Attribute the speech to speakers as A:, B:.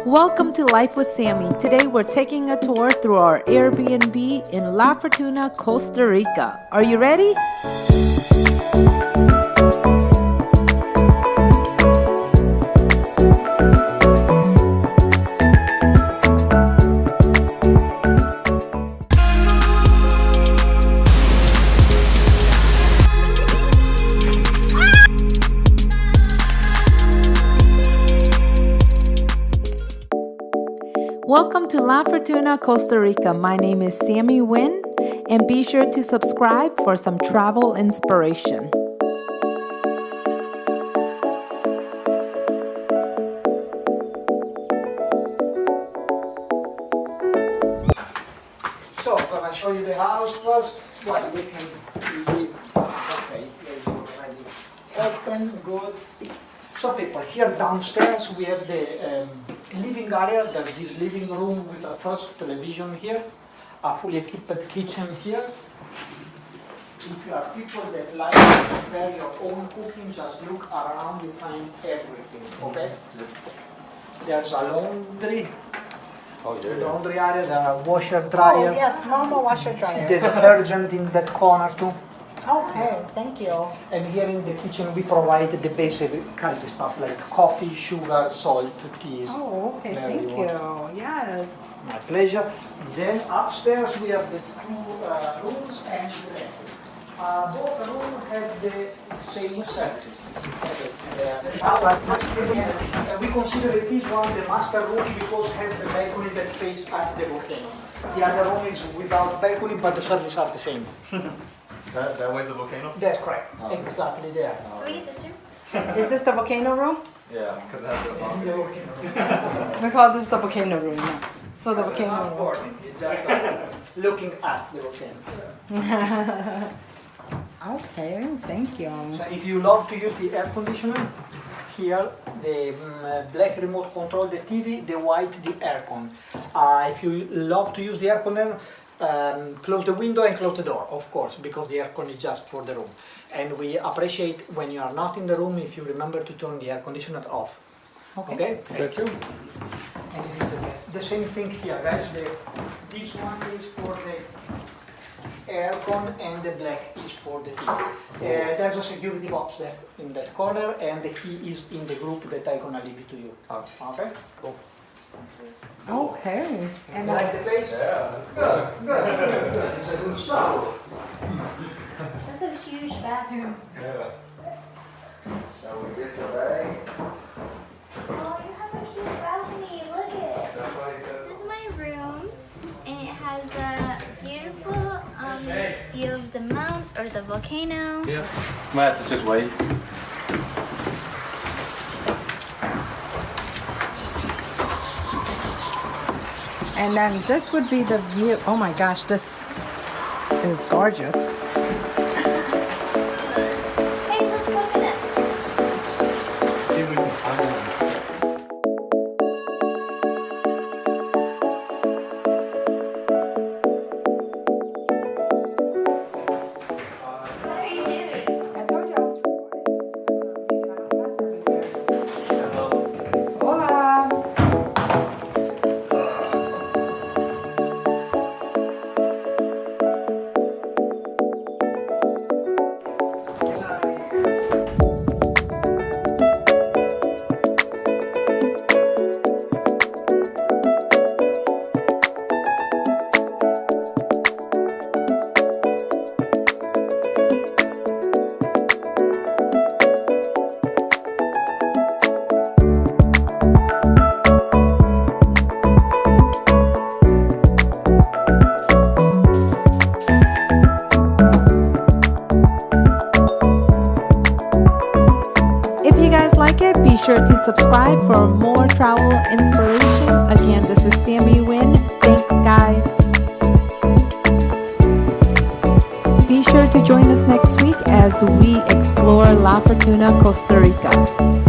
A: Welcome to Life with Sammy. Today we're taking a tour through our Airbnb in La Fortuna, Costa Rica. Are you ready? Welcome to La Fortuna, Costa Rica. My name is Sammy Wynn, and be sure to subscribe for some travel inspiration.
B: So, I'm going to show you the house first. Well, we can leave. Okay, it's already open, good. So people, here downstairs we have the living area. There's this living room with a first television here, a fully equipped kitchen here. If you are people that like to prepare your own cooking, just look around, you find everything, okay? There's a laundry.
C: Oh, yeah.
B: Laundry area, there are washer, dryer.
D: Oh, yes, normal washer dryer.
B: The detergent in that corner too.
D: Okay, thank you.
B: And here in the kitchen we provide the basic kind of stuff like coffee, sugar, salt, teas.
D: Oh, okay, thank you. Yes.
B: My pleasure. Then upstairs we have the two rooms and the both rooms has the same services. We consider this one the master room because it has the balcony that faces at the volcano. The other room is without balcony, but the services are the same.
C: That way's the volcano?
B: That's correct. Exactly there.
E: Can we get this room?
D: Is this the volcano room?
C: Yeah, because it has the
B: And the volcano.
D: We call this the volcano room now. So the
B: Not
D: volcano room.
B: boarding, it's just looking at the volcano.
D: Okay, thank you.
B: So if you love to use the air conditioner, here the black remote control the TV, the white the aircon. If you love to use the air conditioner, close the window and close the door, of course, because the aircon is just for the room. And we appreciate when you are not in the room if you remember to turn the air conditioner off. Okay, thank you. And it is the same thing here, guys. This one is for the aircon and the black is for the TV. There's a security box there in that corner and the key is in the group that I'm gonna leave it to you. Okay? Cool.
D: Okay.
B: And like the place?
C: Yeah, that's
B: Good, good, good, good. It's a good start.
E: That's a huge bathroom.
C: Yeah. Shall we get the bags?
E: Oh, you have a cute balcony. Look at it.
C: That's why he
E: This
C: says.
E: is my room, and it has a beautiful view of the mount or the volcano.
C: Yeah. Might have to just wait.
D: And then this would be the view. Oh my gosh, this is gorgeous.
E: Hey, look, coconuts.
C: See if we can find one.
E: What are you doing?
D: I told you I was recording. Hola.
A: If you guys like it, be sure to subscribe for more travel inspiration. Again, this is Sammy Wynn. Thanks, guys. Be sure to join us next week as we explore La Fortuna, Costa Rica.